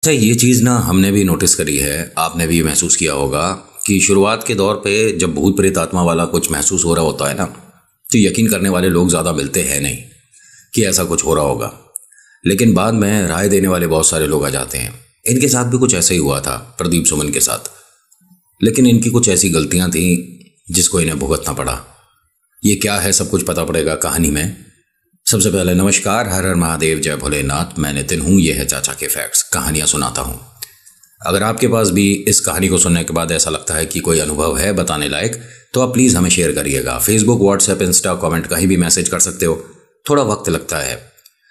अच्छा, ये चीज़ ना हमने भी नोटिस करी है, आपने भी महसूस किया होगा कि शुरुआत के दौर पे जब भूत प्रेत आत्मा वाला कुछ महसूस हो रहा होता है ना, तो यकीन करने वाले लोग ज़्यादा मिलते हैं नहीं कि ऐसा कुछ हो रहा होगा। लेकिन बाद में राय देने वाले बहुत सारे लोग आ जाते हैं। इनके साथ भी कुछ ऐसा ही हुआ था प्रदीप सुमन के साथ, लेकिन इनकी कुछ ऐसी गलतियां थी जिसको इन्हें भुगतना पड़ा। ये क्या है सब कुछ पता पड़ेगा कहानी में। सबसे पहले नमस्कार, हर हर महादेव, जय भोलेनाथ। मैं नितिन हूँ, ये है चाचा के फैक्ट्स, कहानियाँ सुनाता हूँ। अगर आपके पास भी इस कहानी को सुनने के बाद ऐसा लगता है कि कोई अनुभव है बताने लायक, तो आप प्लीज़ हमें शेयर करिएगा। फेसबुक, व्हाट्सएप, इंस्टा, कमेंट कहीं भी मैसेज कर सकते हो। थोड़ा वक्त लगता है,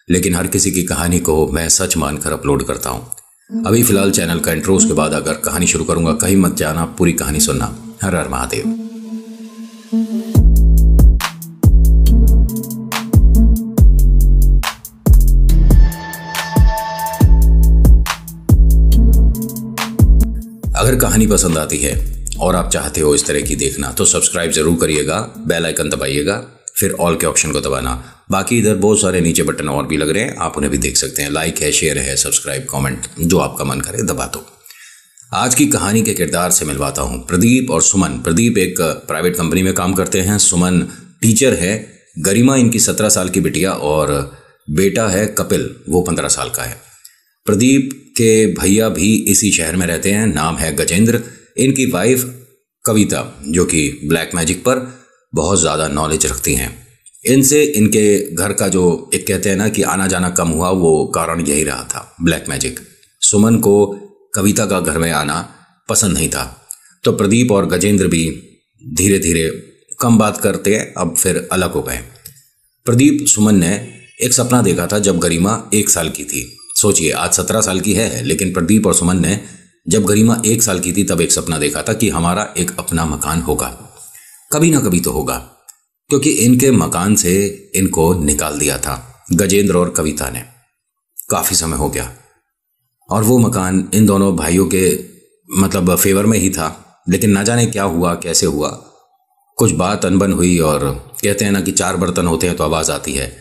लेकिन हर किसी की कहानी को मैं सच मानकर अपलोड करता हूँ। अभी फिलहाल चैनल का इंट्रो, उसके बाद अगर कहानी शुरू करूँगा, कहीं मत जाना, पूरी कहानी सुनना। हर हर महादेव। अगर कहानी पसंद आती है और आप चाहते हो इस तरह की देखना, तो सब्सक्राइब जरूर करिएगा, बेल आइकन दबाइएगा, फिर ऑल के ऑप्शन को दबाना। बाकी इधर बहुत सारे नीचे बटन और भी लग रहे हैं, आप उन्हें भी देख सकते हैं। लाइक है, शेयर है, सब्सक्राइब, कमेंट, जो आपका मन करे दबा दो। आज की कहानी के किरदार से मिलवाता हूँ प्रदीप और सुमन। प्रदीप एक प्राइवेट कंपनी में काम करते हैं, सुमन टीचर है, गरिमा इनकी 17 साल की बिटिया और बेटा है कपिल, वो 15 साल का है। प्रदीप के भैया भी इसी शहर में रहते हैं, नाम है गजेंद्र। इनकी वाइफ कविता, जो कि ब्लैक मैजिक पर बहुत ज़्यादा नॉलेज रखती हैं। इनसे इनके घर का जो एक कहते हैं ना कि आना जाना कम हुआ, वो कारण यही रहा था, ब्लैक मैजिक। सुमन को कविता का घर में आना पसंद नहीं था, तो प्रदीप और गजेंद्र भी धीरे धीरे कम बात करते हैं, अब फिर अलग हो गए। प्रदीप सुमन ने एक सपना देखा था जब गरिमा 1 साल की थी। सोचिए, आज 17 साल की है, लेकिन प्रदीप और सुमन ने जब गरिमा 1 साल की थी तब एक सपना देखा था कि हमारा एक अपना मकान होगा, कभी ना कभी तो होगा, क्योंकि इनके मकान से इनको निकाल दिया था गजेंद्र और कविता ने। काफ़ी समय हो गया और वो मकान इन दोनों भाइयों के मतलब फेवर में ही था, लेकिन ना जाने क्या हुआ, कैसे हुआ, कुछ बात अनबन हुई। और कहते हैं ना कि 4 बर्तन होते हैं तो आवाज़ आती है,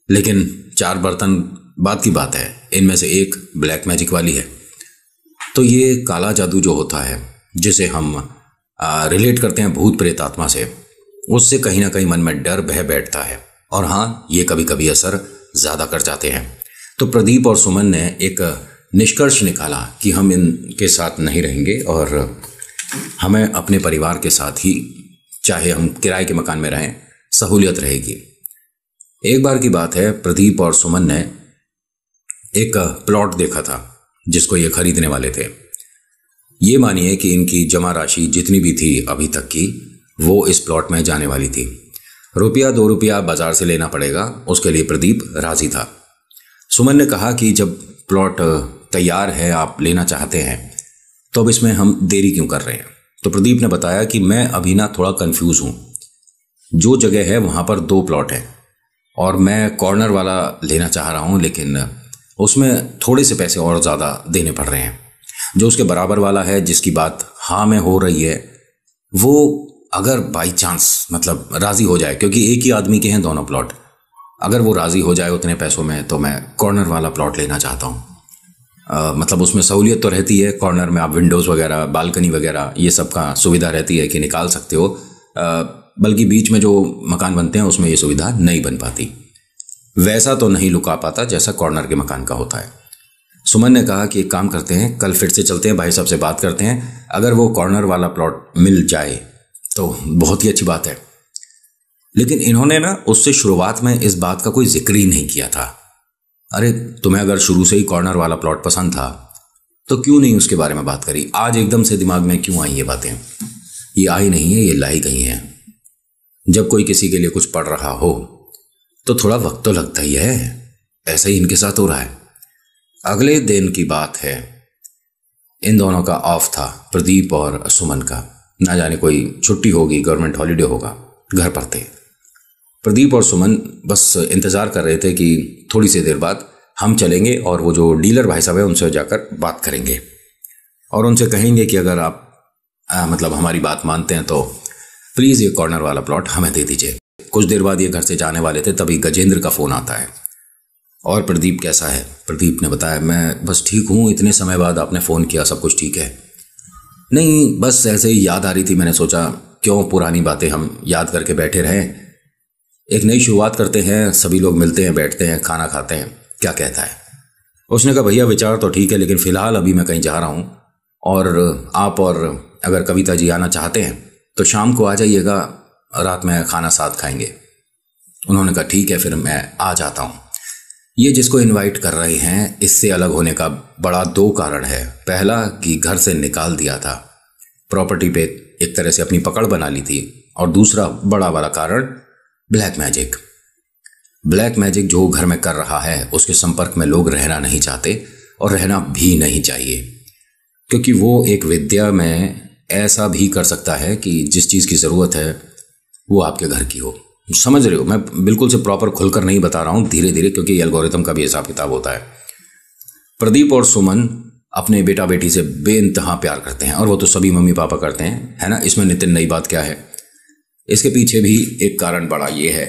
लेकिन 4 बर्तन बात की बात है, इनमें से एक ब्लैक मैजिक वाली है। तो ये काला जादू जो होता है, जिसे हम रिलेट करते हैं भूत प्रेत आत्मा से, उससे कहीं ना कहीं मन में डर बह बैठता है। और हाँ, ये कभी कभी असर ज़्यादा कर जाते हैं। तो प्रदीप और सुमन ने एक निष्कर्ष निकाला कि हम इनके साथ नहीं रहेंगे और हमें अपने परिवार के साथ ही, चाहे हम किराए के मकान में रहें, सहूलियत रहेगी। एक बार की बात है, प्रदीप और सुमन ने एक प्लॉट देखा था जिसको ये खरीदने वाले थे। ये मानिए कि इनकी जमा राशि जितनी भी थी अभी तक की, वो इस प्लॉट में जाने वाली थी। रुपया 2 रुपया बाजार से लेना पड़ेगा, उसके लिए प्रदीप राजी था। सुमन ने कहा कि जब प्लॉट तैयार है, आप लेना चाहते हैं, तो अब इसमें हम देरी क्यों कर रहे हैं। तो प्रदीप ने बताया कि मैं अभी ना थोड़ा कंफ्यूज हूँ। जो जगह है वहाँ पर 2 प्लॉट हैं और मैं कॉर्नर वाला लेना चाह रहा हूँ, लेकिन उसमें थोड़े से पैसे और ज़्यादा देने पड़ रहे हैं। जो उसके बराबर वाला है, जिसकी बात हाँ में हो रही है, वो अगर बाई चांस मतलब राज़ी हो जाए, क्योंकि एक ही आदमी के हैं दोनों प्लॉट, अगर वो राज़ी हो जाए उतने पैसों में, तो मैं कॉर्नर वाला प्लॉट लेना चाहता हूँ। मतलब उसमें सहूलियत तो रहती है, कॉर्नर में आप विंडोज़ वगैरह, बालकनी वगैरह, ये सब का सुविधा रहती है कि निकाल सकते हो, बल्कि बीच में जो मकान बनते हैं उसमें ये सुविधा नहीं बन पाती। वैसा तो नहीं लुका पाता जैसा कॉर्नर के मकान का होता है। सुमन ने कहा कि एक काम करते हैं, कल फिर से चलते हैं, भाई साहब से बात करते हैं, अगर वो कॉर्नर वाला प्लॉट मिल जाए तो बहुत ही अच्छी बात है। लेकिन इन्होंने ना उससे शुरुआत में इस बात का कोई जिक्र ही नहीं किया था। अरे तुम्हें अगर शुरू से ही कॉर्नर वाला प्लॉट पसंद था तो क्यों नहीं उसके बारे में बात करी, आज एकदम से दिमाग में क्यों आई ये बातें। ये आई नहीं है, ये लाई गई हैं। जब कोई किसी के लिए कुछ पढ़ रहा हो तो थोड़ा वक्त तो लगता ही है, ऐसा ही इनके साथ हो रहा है। अगले दिन की बात है, इन दोनों का ऑफ था, प्रदीप और सुमन का। ना जाने कोई छुट्टी होगी, गवर्नमेंट हॉलीडे होगा, घर पर थे। प्रदीप और सुमन बस इंतज़ार कर रहे थे कि थोड़ी सी देर बाद हम चलेंगे और वो जो डीलर भाई साहब है उनसे जाकर बात करेंगे और उनसे कहेंगे कि अगर आप मतलब हमारी बात मानते हैं तो प्लीज़ ये कॉर्नर वाला प्लॉट हमें दे दीजिए। कुछ देर बाद ये घर से जाने वाले थे, तभी गजेंद्र का फ़ोन आता है। और प्रदीप कैसा है? प्रदीप ने बताया, मैं बस ठीक हूँ, इतने समय बाद आपने फ़ोन किया, सब कुछ ठीक है? नहीं, बस ऐसे ही याद आ रही थी, मैंने सोचा क्यों पुरानी बातें हम याद करके बैठे रहें, एक नई शुरुआत करते हैं, सभी लोग मिलते हैं, बैठते हैं, खाना खाते हैं, क्या कहता है? उसने कहा भैया विचार तो ठीक है, लेकिन फ़िलहाल अभी मैं कहीं जा रहा हूँ और आप और अगर कविता जी आना चाहते हैं तो शाम को आ जाइएगा, रात में खाना साथ खाएंगे। उन्होंने कहा ठीक है, फिर मैं आ जाता हूँ। ये जिसको इनवाइट कर रहे हैं, इससे अलग होने का बड़ा 2 कारण है। पहला कि घर से निकाल दिया था, प्रॉपर्टी पे एक तरह से अपनी पकड़ बना ली थी, और दूसरा बड़ा वाला कारण ब्लैक मैजिक। ब्लैक मैजिक जो घर में कर रहा है उसके संपर्क में लोग रहना नहीं चाहते और रहना भी नहीं चाहिए, क्योंकि वो एक विद्या में ऐसा भी कर सकता है कि जिस चीज़ की ज़रूरत है वो आपके घर की हो। समझ रहे हो? मैं बिल्कुल से प्रॉपर खुलकर नहीं बता रहा हूँ, धीरे धीरे, क्योंकि एल्गोरिथम का भी हिसाब किताब होता है। प्रदीप और सुमन अपने बेटा बेटी से बेइंतहा प्यार करते हैं, और वो तो सभी मम्मी पापा करते हैं, है ना? इसमें नितिन नई बात क्या है? इसके पीछे भी एक कारण बड़ा ये है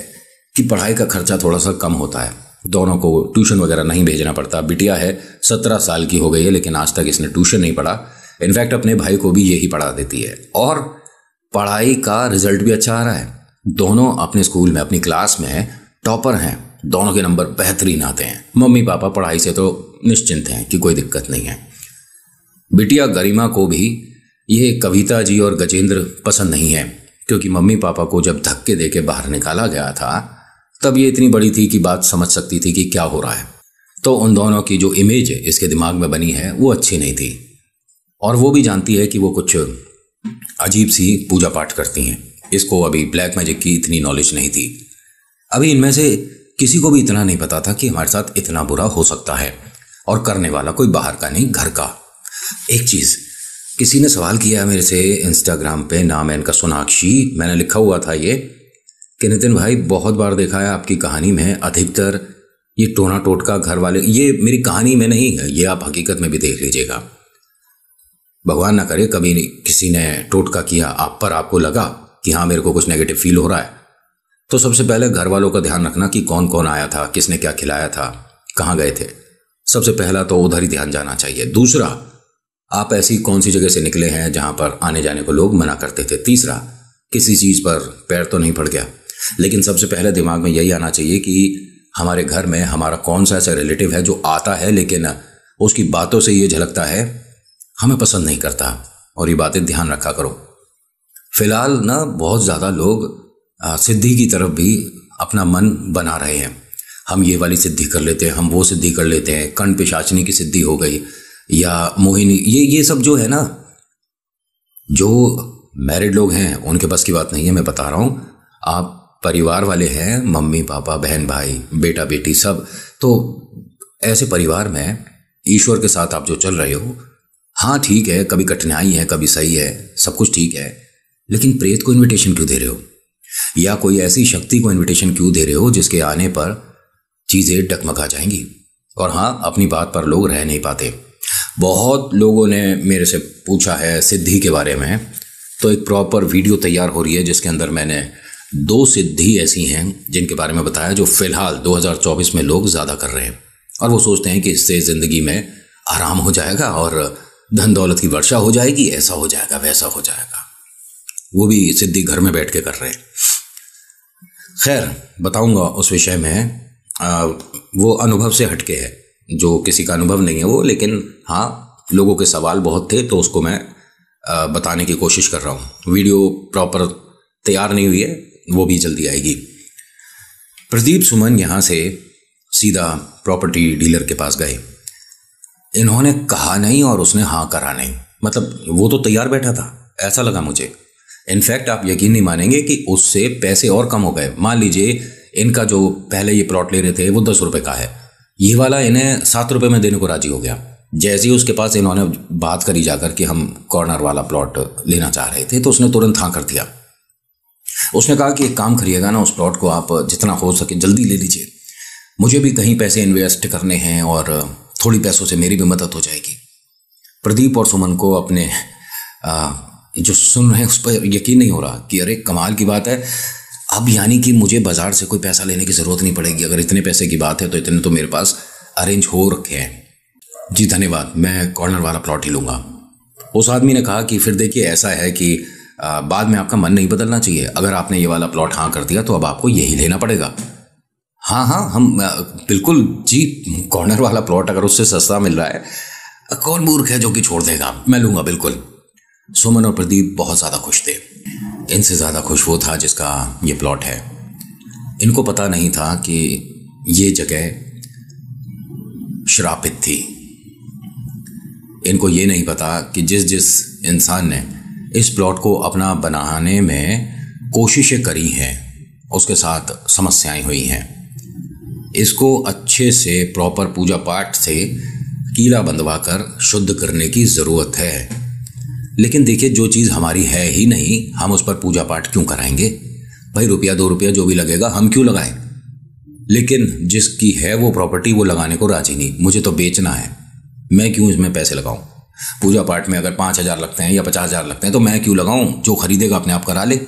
कि पढ़ाई का खर्चा थोड़ा सा कम होता है, दोनों को ट्यूशन वगैरह नहीं भेजना पड़ता। बिटिया है 17 साल की हो गई है, लेकिन आज तक इसने ट्यूशन नहीं पढ़ा। इनफैक्ट अपने भाई को भी यही पढ़ा देती है, और पढ़ाई का रिजल्ट भी अच्छा आ रहा है। दोनों अपने स्कूल में, अपनी क्लास में टॉपर हैं, दोनों के नंबर बेहतरीन आते हैं। मम्मी पापा पढ़ाई से तो निश्चिंत हैं कि कोई दिक्कत नहीं है। बिटिया गरिमा को भी ये कविता जी और गजेंद्र पसंद नहीं है, क्योंकि मम्मी पापा को जब धक्के दे के बाहर निकाला गया था तब ये इतनी बड़ी थी कि बात समझ सकती थी कि क्या हो रहा है। तो उन दोनों की जो इमेज इसके दिमाग में बनी है वो अच्छी नहीं थी, और वो भी जानती है कि वो कुछ अजीब सी पूजा पाठ करती हैं। इसको अभी ब्लैक मैजिक की इतनी नॉलेज नहीं थी। अभी इनमें से किसी को भी इतना नहीं पता था कि हमारे साथ इतना बुरा हो सकता है, और करने वाला कोई बाहर का नहीं, घर का। एक चीज़, किसी ने सवाल किया मेरे से इंस्टाग्राम पे, नाम है इनका सोनाक्षी। मैंने लिखा हुआ था ये कि नितिन भाई बहुत बार देखा है आपकी कहानी में अधिकतर ये टोना टोटका घर वाले, ये मेरी कहानी में नहीं है, ये आप हकीकत में भी देख लीजिएगा। भगवान ना करे कभी किसी ने टोटका किया आप पर, आपको लगा कि हाँ मेरे को कुछ नेगेटिव फील हो रहा है, तो सबसे पहले घर वालों का ध्यान रखना कि कौन कौन आया था, किसने क्या खिलाया था, कहाँ गए थे। सबसे पहला तो उधर ही ध्यान जाना चाहिए। दूसरा, आप ऐसी कौन सी जगह से निकले हैं जहां पर आने जाने को लोग मना करते थे। तीसरा, किसी चीज़ पर पैर तो नहीं पड़ गया। लेकिन सबसे पहले दिमाग में यही आना चाहिए कि हमारे घर में हमारा कौन सा ऐसा रिलेटिव है जो आता है, लेकिन उसकी बातों से ये झलकता है हमें पसंद नहीं करता, और ये बातें ध्यान रखा करो। फिलहाल ना बहुत ज़्यादा लोग सिद्धि की तरफ भी अपना मन बना रहे हैं। हम ये वाली सिद्धि कर लेते हैं, हम वो सिद्धि कर लेते हैं, कर्ण पिशाचनी की सिद्धि हो गई, या मोहिनी, ये सब जो है ना, जो मैरिड लोग हैं उनके बस की बात नहीं है। मैं बता रहा हूँ, आप परिवार वाले हैं, मम्मी पापा बहन भाई बेटा बेटी सब, तो ऐसे परिवार में ईश्वर के साथ आप जो चल रहे हो, हाँ ठीक है, कभी कठिनाई है, कभी सही है, सब कुछ ठीक है, लेकिन प्रेत को इनविटेशन क्यों दे रहे हो, या कोई ऐसी शक्ति को इनविटेशन क्यों दे रहे हो जिसके आने पर चीज़ें डगमगा जाएंगी। और हाँ, अपनी बात पर लोग रह नहीं पाते। बहुत लोगों ने मेरे से पूछा है सिद्धि के बारे में, तो एक प्रॉपर वीडियो तैयार हो रही है जिसके अंदर मैंने 2 सिद्धि ऐसी हैं जिनके बारे में बताया, जो फिलहाल 2024 में लोग ज़्यादा कर रहे हैं, और वो सोचते हैं कि इससे ज़िंदगी में आराम हो जाएगा और धन दौलत की वर्षा हो जाएगी, ऐसा हो जाएगा, वैसा हो जाएगा। वो भी सिद्धि घर में बैठ के कर रहे हैं। खैर, बताऊंगा उस विषय में, वो अनुभव से हटके है, जो किसी का अनुभव नहीं है वो, लेकिन हाँ लोगों के सवाल बहुत थे तो उसको मैं बताने की कोशिश कर रहा हूँ। वीडियो प्रॉपर तैयार नहीं हुई है, वो भी जल्दी आएगी। प्रदीप सुमन यहाँ से सीधा प्रॉपर्टी डीलर के पास गए। इन्होंने कहा नहीं और उसने हाँ करा नहीं, मतलब वो तो तैयार बैठा था, ऐसा लगा मुझे। इनफैक्ट आप यकीन नहीं मानेंगे कि उससे पैसे और कम हो गए। मान लीजिए इनका जो पहले ये प्लॉट ले रहे थे वो 10 रुपये का है, ये वाला इन्हें 7 रुपये में देने को राजी हो गया। जैसे ही उसके पास इन्होंने बात करी जाकर कि हम कॉर्नर वाला प्लॉट लेना चाह रहे थे, तो उसने तुरंत हाँ कर दिया। उसने कहा कि एक काम करिएगा ना, उस प्लॉट को आप जितना हो सके जल्दी ले लीजिए, मुझे भी कहीं पैसे इन्वेस्ट करने हैं और थोड़ी पैसों से मेरी भी मदद हो जाएगी। प्रदीप और सुमन को अपने जो सुन रहे हैं उस पर यकीन नहीं हो रहा कि अरे कमाल की बात है, अब यानी कि मुझे बाजार से कोई पैसा लेने की ज़रूरत नहीं पड़ेगी। अगर इतने पैसे की बात है तो इतने तो मेरे पास अरेंज हो रखे हैं। जी धन्यवाद, मैं कॉर्नर वाला प्लॉट ही लूँगा। उस आदमी ने कहा कि फिर देखिए ऐसा है कि बाद में आपका मन नहीं बदलना चाहिए। अगर आपने ये वाला प्लॉट हाँ कर दिया तो अब आपको यही लेना पड़ेगा। हाँ हाँ, हम बिल्कुल जी, कॉर्नर वाला प्लॉट अगर उससे सस्ता मिल रहा है, कौन मूर्ख है जो कि छोड़ देगा, मैं लूँगा बिल्कुल। सुमन और प्रदीप बहुत ज़्यादा खुश थे। इनसे ज़्यादा खुश वो था जिसका ये प्लॉट है। इनको पता नहीं था कि ये जगह श्रापित थी। इनको ये नहीं पता कि जिस जिस इंसान ने इस प्लॉट को अपना बनाने में कोशिशें करी हैं उसके साथ समस्याएं हुई हैं। इसको अच्छे से प्रॉपर पूजा पाठ से कीड़ा बंधवा कर शुद्ध करने की ज़रूरत है। लेकिन देखिए, जो चीज़ हमारी है ही नहीं, हम उस पर पूजा पाठ क्यों कराएंगे भाई? रुपया 2 रुपया जो भी लगेगा हम क्यों लगाएं? लेकिन जिसकी है वो प्रॉपर्टी, वो लगाने को राजी नहीं। मुझे तो बेचना है, मैं क्यों इसमें पैसे लगाऊं? पूजा पाठ में अगर 5,000 लगते हैं या 50,000 लगते हैं तो मैं क्यों लगाऊं? जो खरीदेगा अपने आप करा ले।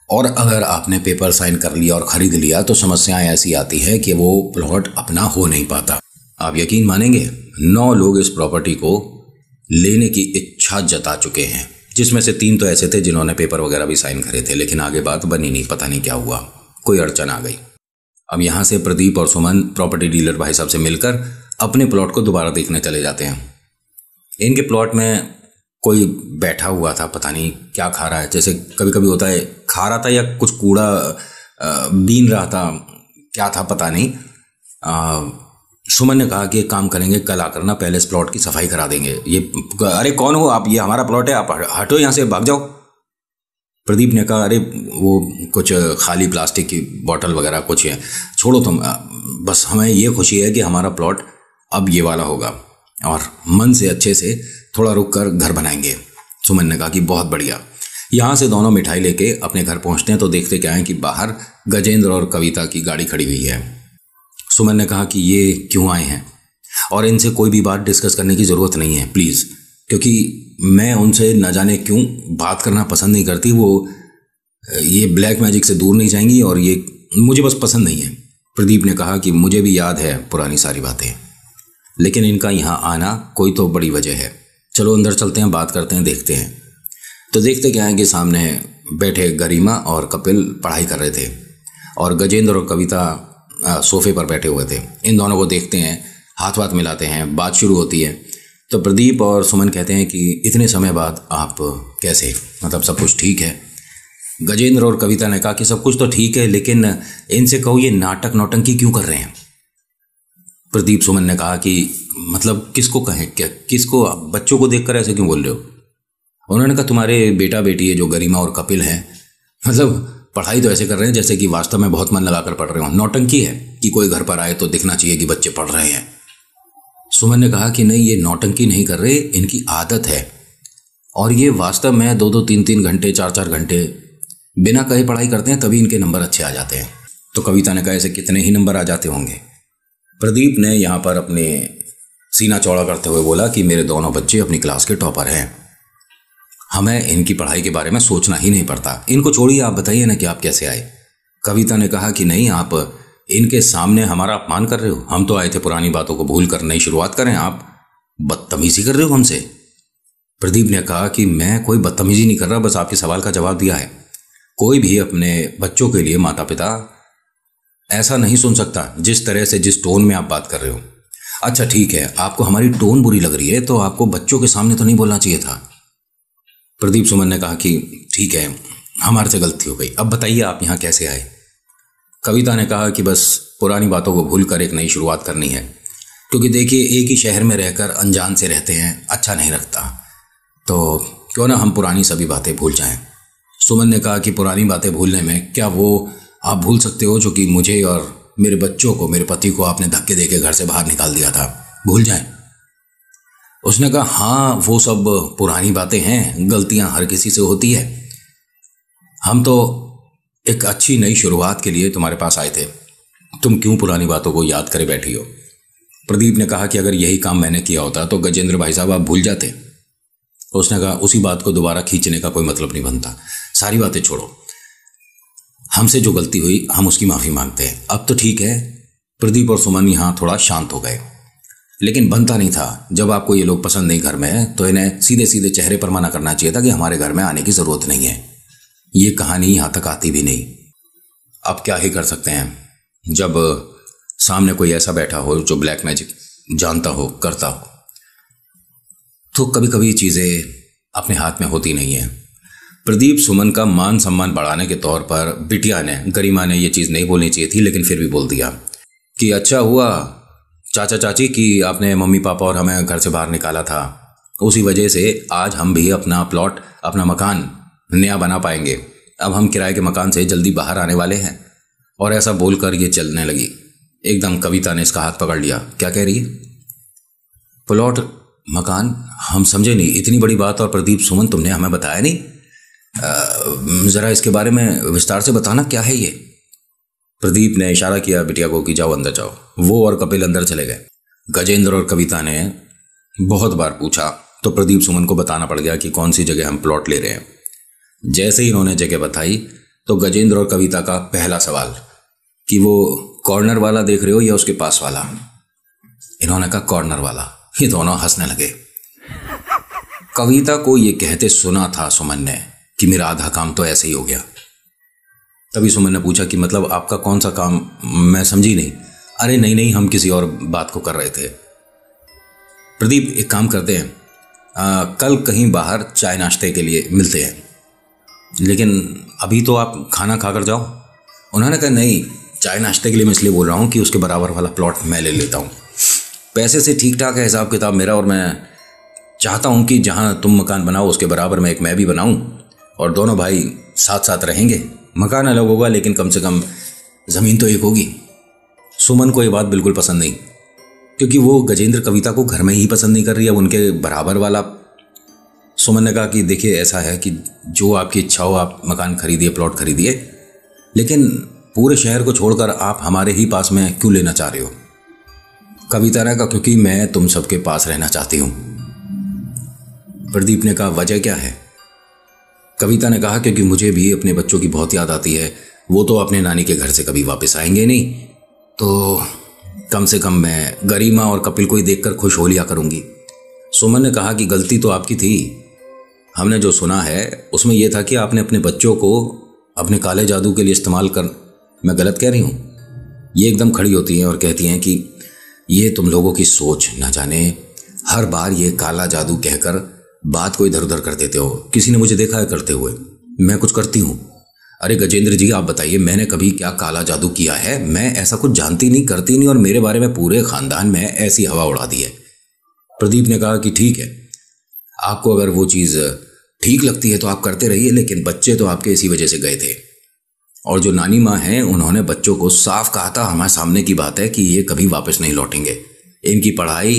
और अगर आपने पेपर साइन कर लिया और ख़रीद लिया तो समस्याएं ऐसी आती है कि वो प्लॉट अपना हो नहीं पाता। आप यकीन मानेंगे, 9 लोग इस प्रॉपर्टी को लेने की इच्छा जता चुके हैं, जिसमें से 3 तो ऐसे थे जिन्होंने पेपर वगैरह भी साइन करे थे, लेकिन आगे बात बनी नहीं। पता नहीं क्या हुआ, कोई अड़चन आ गई। अब यहाँ से प्रदीप और सुमन प्रॉपर्टी डीलर भाई साहब से मिलकर अपने प्लॉट को दोबारा देखने चले जाते हैं। इनके प्लॉट में कोई बैठा हुआ था, पता नहीं क्या खा रहा है, जैसे कभी कभी होता है, खा रहा था या कुछ कूड़ा बीन रहा था, क्या था पता नहीं। सुमन ने कहा कि एक काम करेंगे, कल आकर ना पहले इस प्लॉट की सफाई करा देंगे। ये अरे कौन हो आप, ये हमारा प्लॉट है, आप हटो यहाँ से, भाग जाओ। प्रदीप ने कहा अरे वो कुछ खाली प्लास्टिक की बोतल वगैरह कुछ है, छोड़ो तुम, बस हमें ये खुशी है कि हमारा प्लॉट अब ये वाला होगा और मन से अच्छे से थोड़ा रुक कर घर बनाएंगे। सुमन ने कहा कि बहुत बढ़िया। यहाँ से दोनों मिठाई लेके अपने घर पहुँचते हैं तो देखते क्या है कि बाहर गजेंद्र और कविता की गाड़ी खड़ी हुई है। सुमन ने कहा कि ये क्यों आए हैं और इनसे कोई भी बात डिस्कस करने की ज़रूरत नहीं है प्लीज़, क्योंकि मैं उनसे न जाने क्यों बात करना पसंद नहीं करती। वो ये ब्लैक मैजिक से दूर नहीं जाएंगी और ये मुझे बस पसंद नहीं है। प्रदीप ने कहा कि मुझे भी याद है पुरानी सारी बातें, लेकिन इनका यहाँ आना कोई तो बड़ी वजह है। चलो अंदर चलते हैं, बात करते हैं, देखते हैं। तो देखते क्या है कि सामने बैठे गरिमा और कपिल पढ़ाई कर रहे थे और गजेंद्र और कविता सोफे पर बैठे हुए थे। इन दोनों को देखते हैं, हाथ वाथ मिलाते हैं, बात शुरू होती है। तो प्रदीप और सुमन कहते हैं कि इतने समय बाद आप कैसे, मतलब सब कुछ ठीक है? गजेंद्र और कविता ने कहा कि सब कुछ तो ठीक है, लेकिन इनसे कहो ये नाटक नौटंकी क्यों कर रहे हैं? प्रदीप सुमन ने कहा कि मतलब किसको कहें, क्या किसको, बच्चों को देखकर ऐसे क्यों बोल रहे हो? उन्होंने कहा तुम्हारे बेटा बेटी है जो गरिमा और कपिल हैं, मतलब पढ़ाई तो ऐसे कर रहे हैं जैसे कि वास्तव में बहुत मन लगाकर पढ़ रहे हो। नौटंकी है कि कोई घर पर आए तो दिखना चाहिए कि बच्चे पढ़ रहे हैं। सुमन ने कहा कि नहीं, ये नौटंकी नहीं कर रहे, इनकी आदत है और ये वास्तव में 2-2 3-3 घंटे 4-4 घंटे बिना कहे पढ़ाई करते हैं, तभी इनके नंबर अच्छे आ जाते हैं। तो कविता ने कहा ऐसे कितने ही नंबर आ जाते होंगे। प्रदीप ने यहाँ पर अपने सीना चौड़ा करते हुए बोला कि मेरे दोनों बच्चे अपनी क्लास के टॉपर हैं, हमें इनकी पढ़ाई के बारे में सोचना ही नहीं पड़ता। इनको छोड़िए, आप बताइए ना कि आप कैसे आए। कविता ने कहा कि नहीं, आप इनके सामने हमारा अपमान कर रहे हो। हम तो आए थे पुरानी बातों को भूल कर नई शुरुआत करें, आप बदतमीजी कर रहे हो हमसे। प्रदीप ने कहा कि मैं कोई बदतमीजी नहीं कर रहा, बस आपके सवाल का जवाब दिया है। कोई भी अपने बच्चों के लिए माता पिता ऐसा नहीं सुन सकता जिस तरह से, जिस टोन में आप बात कर रहे हो। अच्छा ठीक है, आपको हमारी टोन बुरी लग रही है तो आपको बच्चों के सामने तो नहीं बोलना चाहिए था। प्रदीप सुमन ने कहा कि ठीक है, हमारे से गलती हो गई, अब बताइए आप यहाँ कैसे आए। कविता ने कहा कि बस पुरानी बातों को भूलकर एक नई शुरुआत करनी है, क्योंकि देखिए एक ही शहर में रहकर अनजान से रहते हैं, अच्छा नहीं लगता, तो क्यों ना हम पुरानी सभी बातें भूल जाएं। सुमन ने कहा कि पुरानी बातें भूलने में क्या वो आप भूल सकते हो जो कि मुझे और मेरे बच्चों को, मेरे पति को आपने धक्के देके घर से बाहर निकाल दिया था, भूल जाएं। उसने कहा हाँ, वो सब पुरानी बातें हैं, गलतियां हर किसी से होती है। हम तो एक अच्छी नई शुरुआत के लिए तुम्हारे पास आए थे, तुम क्यों पुरानी बातों को याद करे बैठी हो। प्रदीप ने कहा कि अगर यही काम मैंने किया होता तो गजेंद्र भाई साहब आप भूल जाते। उसने कहा उसी बात को दोबारा खींचने का कोई मतलब नहीं बनता, सारी बातें छोड़ो, हमसे जो गलती हुई हम उसकी माफ़ी मांगते हैं। अब तो ठीक है। प्रदीप और सुमन यहाँ थोड़ा शांत हो गए। लेकिन बनता नहीं था। जब आपको ये लोग पसंद नहीं घर में, तो इन्हें सीधे सीधे चेहरे पर मना करना चाहिए था कि हमारे घर में आने की ज़रूरत नहीं है। ये कहानी यहाँ तक आती भी नहीं। अब क्या ही कर सकते हैं, जब सामने कोई ऐसा बैठा हो जो ब्लैक मैजिक जानता हो, करता हो, तो कभी कभी चीज़ें अपने हाथ में होती नहीं हैं। प्रदीप सुमन का मान सम्मान बढ़ाने के तौर पर बिटिया ने, गरिमा ने ये चीज़ नहीं बोलनी चाहिए थी, लेकिन फिर भी बोल दिया कि अच्छा हुआ चाचा चाची कि आपने मम्मी पापा और हमें घर से बाहर निकाला था। उसी वजह से आज हम भी अपना प्लॉट, अपना मकान नया बना पाएंगे। अब हम किराए के मकान से जल्दी बाहर आने वाले हैं। और ऐसा बोलकर ये चलने लगी। एकदम कविता ने इसका हाथ पकड़ लिया। क्या कह रही है? प्लॉट, मकान? हम समझे नहीं इतनी बड़ी बात। और प्रदीप सुमन, तुमने हमें बताया नहीं? ज़रा इसके बारे में विस्तार से बताना, क्या है ये? प्रदीप ने इशारा किया बिटिया को कि जाओ अंदर जाओ। वो और कपिल अंदर चले गए। गजेंद्र और कविता ने बहुत बार पूछा तो प्रदीप सुमन को बताना पड़ गया कि कौन सी जगह हम प्लॉट ले रहे हैं। जैसे ही इन्होंने जगह बताई तो गजेंद्र और कविता का पहला सवाल कि वो कॉर्नर वाला देख रहे हो या उसके पास वाला? इन्होंने कहा कॉर्नर वाला। ये दोनों हंसने लगे। कविता को ये कहते सुना था सुमन ने कि मेरा आधा काम तो ऐसे ही हो गया। तभी सुमन ने पूछा कि मतलब आपका कौन सा काम? मैं समझी नहीं। अरे नहीं नहीं, हम किसी और बात को कर रहे थे। प्रदीप, एक काम करते हैं, कल कहीं बाहर चाय नाश्ते के लिए मिलते हैं, लेकिन अभी तो आप खाना खाकर जाओ। उन्होंने कहा नहीं, चाय नाश्ते के लिए मैं इसलिए बोल रहा हूँ कि उसके बराबर वाला प्लॉट मैं ले लेता हूँ। पैसे से ठीक ठाक है हिसाब किताब मेरा, और मैं चाहता हूँ कि जहाँ तुम मकान बनाओ उसके बराबर में एक मैं भी बनाऊँ, और दोनों भाई साथ साथ रहेंगे। मकान अलग होगा लेकिन कम से कम ज़मीन तो एक होगी। सुमन को ये बात बिल्कुल पसंद नहीं, क्योंकि वो गजेंद्र कविता को घर में ही पसंद नहीं कर रही है, उनके बराबर वाला। सुमन ने कहा कि देखिए ऐसा है कि जो आपकी इच्छा हो आप मकान खरीदिए, प्लॉट खरीदिए, लेकिन पूरे शहर को छोड़कर आप हमारे ही पास में क्यों लेना चाह रहे हो? कविता ने कहा क्योंकि मैं तुम सबके पास रहना चाहती हूँ। प्रदीप ने कहा वजह क्या है? कविता ने कहा क्योंकि मुझे भी अपने बच्चों की बहुत याद आती है। वो तो अपने नानी के घर से कभी वापस आएंगे नहीं, तो कम से कम मैं गरिमा और कपिल को ही देखकर खुश हो लिया करूँगी। सुमन ने कहा कि गलती तो आपकी थी। हमने जो सुना है उसमें यह था कि आपने अपने बच्चों को अपने काले जादू के लिए इस्तेमाल कर। मैं गलत कह रही हूँ? ये एकदम खड़ी होती हैं और कहती हैं कि ये तुम लोगों की सोच न जाने, हर बार ये काला जादू कहकर बात को इधर उधर कर देते हो। किसी ने मुझे देखा है करते हुए? मैं कुछ करती हूँ? अरे गजेंद्र जी आप बताइए, मैंने कभी क्या काला जादू किया है? मैं ऐसा कुछ जानती नहीं, करती नहीं, और मेरे बारे में पूरे खानदान में ऐसी हवा उड़ा दी है। प्रदीप ने कहा कि ठीक है, आपको अगर वो चीज़ ठीक लगती है तो आप करते रहिए, लेकिन बच्चे तो आपके इसी वजह से गए थे। और जो नानी माँ हैं उन्होंने बच्चों को साफ कहा था, हमारे सामने की बात है, कि ये कभी वापस नहीं लौटेंगे। इनकी पढ़ाई,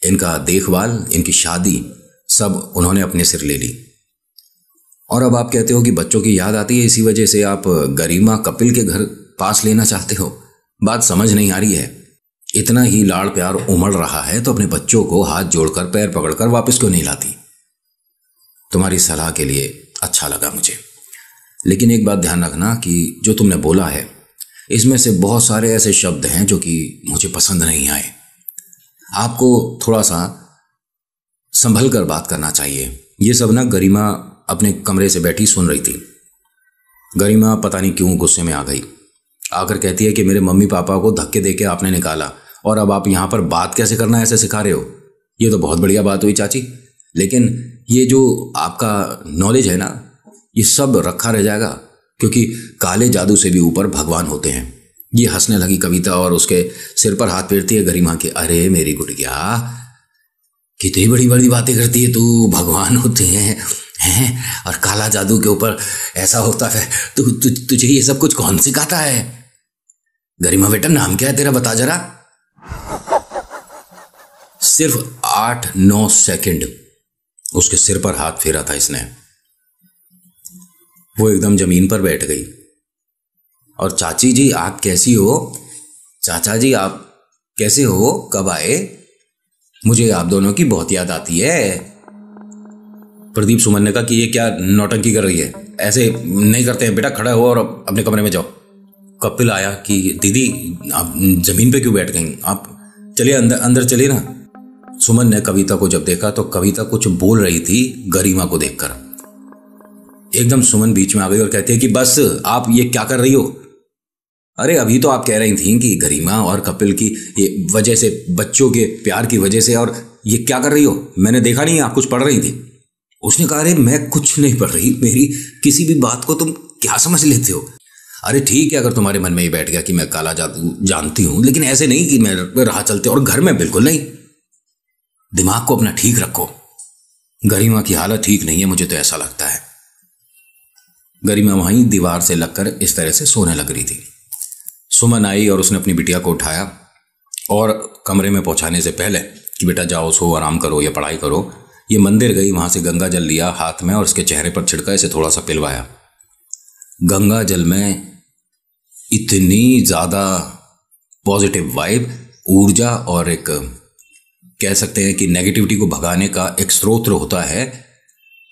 इनका देखभाल, इनकी शादी सब उन्होंने अपने सिर ले ली। और अब आप कहते हो कि बच्चों की याद आती है, इसी वजह से आप गरिमा कपिल के घर पास लेना चाहते हो। बात समझ नहीं आ रही है। इतना ही लाड़ प्यार उमड़ रहा है तो अपने बच्चों को हाथ जोड़कर पैर पकड़कर वापस क्यों नहीं लाती? तुम्हारी सलाह के लिए अच्छा लगा मुझे, लेकिन एक बात ध्यान रखना कि जो तुमने बोला है इसमें से बहुत सारे ऐसे शब्द हैं जो कि मुझे पसंद नहीं आए। आपको थोड़ा सा संभल कर बात करना चाहिए। ये सब ना गरिमा अपने कमरे से बैठी सुन रही थी। गरिमा पता नहीं क्यों गुस्से में आ गई। आकर कहती है कि मेरे मम्मी पापा को धक्के देके आपने निकाला, और अब आप यहाँ पर बात कैसे करना ऐसे सिखा रहे हो? ये तो बहुत बढ़िया बात हुई चाची, लेकिन ये जो आपका नॉलेज है ना, ये सब रखा रह जाएगा, क्योंकि काले जादू से भी ऊपर भगवान होते हैं। ये हंसने लगी कविता और उसके सिर पर हाथ फेरती है गरिमा के। अरे मेरी गुड़िया, कितनी बड़ी बड़ी बातें करती है तू, भगवान होते हैं और काला जादू के ऊपर ऐसा होता है। तुझे ये सब कुछ कौन सिखाता है? गरिमा बेटा नाम क्या है तेरा, बता जरा। सिर्फ 8-9 सेकंड उसके सिर पर हाथ फेरा था इसने। वो एकदम जमीन पर बैठ गई। और चाची जी आप कैसी हो? चाचा जी आप कैसे हो? कब आए? मुझे आप दोनों की बहुत याद आती है। प्रदीप सुमन ने कहा कि ये क्या नौटंकी कर रही है? ऐसे नहीं करते हैं बेटा, खड़ा हो और अपने कमरे में जाओ। कपिल आया कि दीदी आप जमीन पे क्यों बैठ गई, आप चलिए अंदर अंदर चलिए ना। सुमन ने कविता को जब देखा तो कविता कुछ बोल रही थी गरिमा को देखकर। एकदम सुमन बीच में आ गई और कहती है कि बस आप ये क्या कर रही हो। अरे अभी तो आप कह रही थी कि गरिमा और कपिल की ये वजह से, बच्चों के प्यार की वजह से, और ये क्या कर रही हो, मैंने देखा नहीं आप कुछ पढ़ रही थी। उसने कहा अरे मैं कुछ नहीं पढ़ रही, मेरी किसी भी बात को तुम क्या समझ लेते हो। अरे ठीक है अगर तुम्हारे मन में ये बैठ गया कि मैं काला जादू जानती हूं, लेकिन ऐसे नहीं कि मैं राह चलते और घर में बिल्कुल नहीं। दिमाग को अपना ठीक रखो, गरिमा की हालत ठीक नहीं है, मुझे तो ऐसा लगता है। गरिमा वहीं दीवार से लगकर इस तरह से सोने लग रही थी। सुमन आई और उसने अपनी बिटिया को उठाया और कमरे में पहुंचाने से पहले कि बेटा जाओ सो, आराम करो या पढ़ाई करो, ये मंदिर गई, वहां से गंगा जल लिया हाथ में और उसके चेहरे पर छिड़का, इसे थोड़ा सा पिलवाया। गंगा जल में इतनी ज्यादा पॉजिटिव वाइब, ऊर्जा और एक कह सकते हैं कि नेगेटिविटी को भगाने का एक स्रोत होता है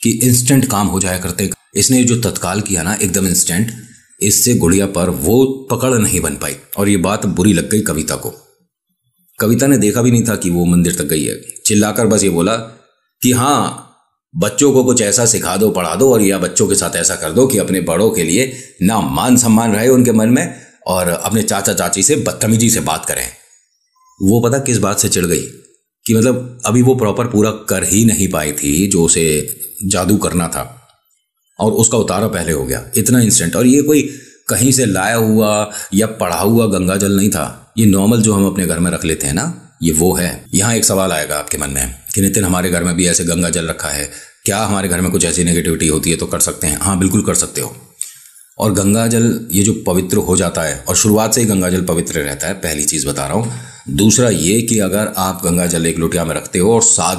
कि इंस्टेंट काम हो जाया करते। इसने जो तत्काल किया ना एकदम इंस्टेंट, इससे गुड़िया पर वो पकड़ नहीं बन पाई और ये बात बुरी लग गई कविता को। कविता ने देखा भी नहीं था कि वो मंदिर तक गई है। चिल्लाकर बस ये बोला कि हाँ बच्चों को कुछ ऐसा सिखा दो, पढ़ा दो, और या बच्चों के साथ ऐसा कर दो कि अपने बड़ों के लिए ना मान सम्मान रहे उनके मन में, और अपने चाचा चाची से बदतमीजी से बात करें। वो पता किस बात से चिढ़ गई कि मतलब अभी वो प्रॉपर पूरा कर ही नहीं पाई थी जो उसे जादू करना था, और उसका उतारा पहले हो गया इतना इंस्टेंट। और ये कोई कहीं से लाया हुआ या पढ़ा हुआ गंगा जल नहीं था, ये नॉर्मल जो हम अपने घर में रख लेते हैं ना, ये वो है। यहाँ एक सवाल आएगा आपके मन में कि नितिन हमारे घर में भी ऐसे गंगा जल रखा है, क्या हमारे घर में कुछ ऐसी नेगेटिविटी होती है तो कर सकते हैं? हाँ बिल्कुल कर सकते हो। और गंगा जल ये जो पवित्र हो जाता है, और शुरुआत से ही गंगा जल पवित्र रहता है, पहली चीज़ बता रहा हूँ। दूसरा ये कि अगर आप गंगा जल एक लोटिया में रखते हो और 7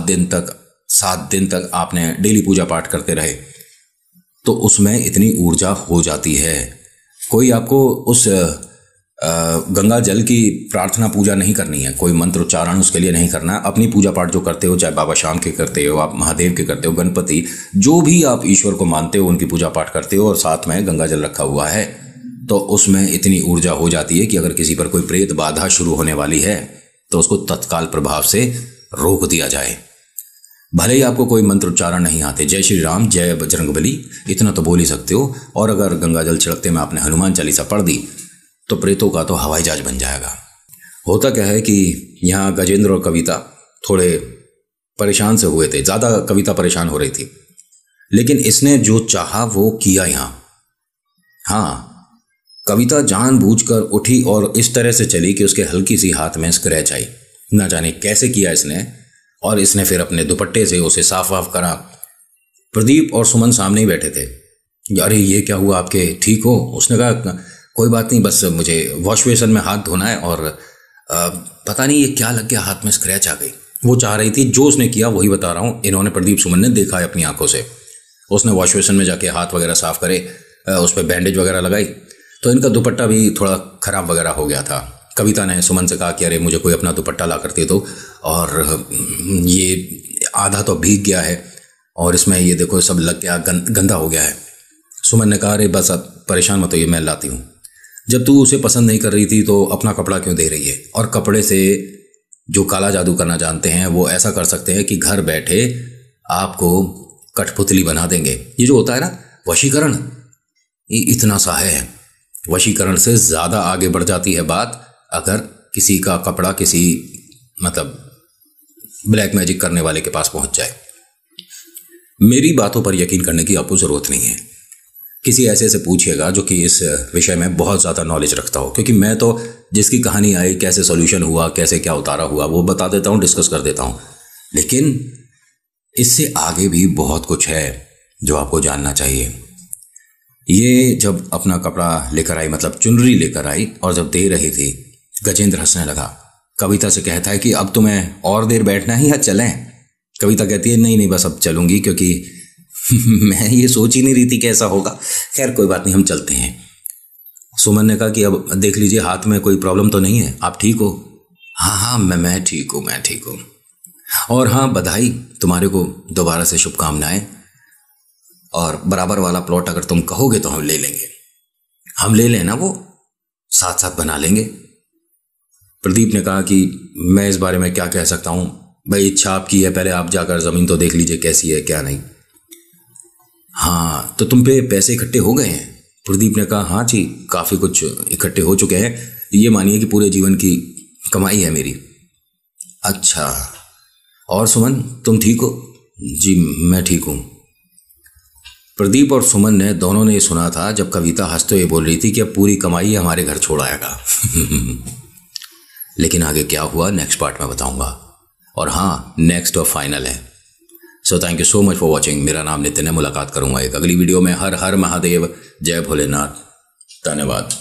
दिन तक आपने डेली पूजा पाठ करते रहे, तो उसमें इतनी ऊर्जा हो जाती है। कोई आपको उस गंगा जल की प्रार्थना पूजा नहीं करनी है, कोई मंत्र उच्चारण उसके लिए नहीं करना है। अपनी पूजा पाठ जो करते हो, चाहे बाबा श्याम के करते हो, आप महादेव के करते हो, गणपति, जो भी आप ईश्वर को मानते हो उनकी पूजा पाठ करते हो, और साथ में गंगा जल रखा हुआ है, तो उसमें इतनी ऊर्जा हो जाती है कि अगर किसी पर कोई प्रेत बाधा शुरू होने वाली है तो उसको तत्काल प्रभाव से रोक दिया जाए। भले ही आपको कोई मंत्र उच्चारण नहीं आते, जय श्री राम, जय बजरंगबली, इतना तो बोल ही सकते हो, और अगर गंगा जल छिड़कते में आपने हनुमान चालीसा पढ़ दी तो प्रेतों का तो हवाई जहाज बन जाएगा। होता क्या है कि यहाँ गजेंद्र और कविता थोड़े परेशान से हुए थे, ज़्यादा कविता परेशान हो रही थी, लेकिन इसने जो चाहा वो किया यहाँ। हाँ, कविता जानबूझकर उठी और इस तरह से चली कि उसके हल्की सी हाथ में स्क्रैच आई। ना जाने कैसे किया इसने, और इसने फिर अपने दुपट्टे से उसे साफ वाफ करा। प्रदीप और सुमन सामने ही बैठे थे। अरे ये क्या हुआ आपके, ठीक हो? उसने कहा कोई बात नहीं, बस मुझे वॉश बेसिन में हाथ धोना है, और पता नहीं ये क्या लग गया, हाथ में स्क्रैच आ गई। वो चाह रही थी, जो उसने किया वही बता रहा हूँ। इन्होंने, प्रदीप सुमन ने देखा है अपनी आंखों से। उसने वॉश बेसिन में जाके हाथ वगैरह साफ करे, उस पर बैंडेज वगैरह लगाई, तो इनका दुपट्टा भी थोड़ा ख़राब वगैरह हो गया था। कविता ने सुमन से कहा कि अरे मुझे कोई अपना दुपट्टा ला करती तो, और ये आधा तो भीग गया है और इसमें ये देखो सब लग गया, गंदा हो गया है। सुमन ने कहा अरे बस अब परेशान मत हो, ये मैं लाती हूँ। जब तू उसे पसंद नहीं कर रही थी तो अपना कपड़ा क्यों दे रही है? और कपड़े से जो काला जादू करना जानते हैं वो ऐसा कर सकते हैं कि घर बैठे आपको कठपुतली बना देंगे। ये जो होता है ना वशीकरण, ये इतना सा है। वशीकरण से ज़्यादा आगे बढ़ जाती है बात अगर किसी का कपड़ा किसी मतलब ब्लैक मैजिक करने वाले के पास पहुंच जाए। मेरी बातों पर यकीन करने की आपको ज़रूरत नहीं है। किसी ऐसे से पूछिएगा जो कि इस विषय में बहुत ज़्यादा नॉलेज रखता हो, क्योंकि मैं तो जिसकी कहानी आई, कैसे सॉल्यूशन हुआ, कैसे क्या उतारा हुआ, वो बता देता हूँ, डिस्कस कर देता हूँ। लेकिन इससे आगे भी बहुत कुछ है जो आपको जानना चाहिए। ये जब अपना कपड़ा लेकर आई, मतलब चुनरी लेकर आई, और जब दे रही थी, गजेंद्र हंसने लगा। कविता से कहता है कि अब तुम्हें और देर बैठना है या चलें? कविता कहती है नहीं नहीं बस अब चलूंगी, क्योंकि मैं ये सोच ही नहीं रही थी कैसा होगा। खैर कोई बात नहीं, हम चलते हैं। सुमन ने कहा कि अब देख लीजिए हाथ में कोई प्रॉब्लम तो नहीं है, आप ठीक हो? हाँ हाँ मैं ठीक हूँ, मैं ठीक हूँ। और हाँ बधाई, तुम्हारे को दोबारा से शुभकामनाएं। और बराबर वाला प्लॉट अगर तुम कहोगे तो हम ले लेंगे। हम ले लेना, वो साथ साथ बना लेंगे। प्रदीप ने कहा कि मैं इस बारे में क्या कह सकता हूँ भाई, इच्छा आपकी है, पहले आप जाकर ज़मीन तो देख लीजिए कैसी है क्या नहीं। हाँ, तो तुम पे पैसे इकट्ठे हो गए हैं? प्रदीप ने कहा हाँ जी, काफ़ी कुछ इकट्ठे हो चुके हैं, ये मानिए कि पूरे जीवन की कमाई है मेरी। अच्छा, और सुमन तुम ठीक हो? जी मैं ठीक हूँ। प्रदीप और सुमन ने दोनों ने सुना था जब कविता हंसते हुए बोल रही थी कि अब पूरी कमाई हमारे घर छोड़ आएगा। लेकिन आगे क्या हुआ नेक्स्ट पार्ट में बताऊंगा। और हाँ, नेक्स्ट और फाइनल है। So thank you so much for watching. मेरा नाम नितिन है, मुलाकात करूंगा एक अगली वीडियो में। हर हर महादेव, जय भोलेनाथ, धन्यवाद।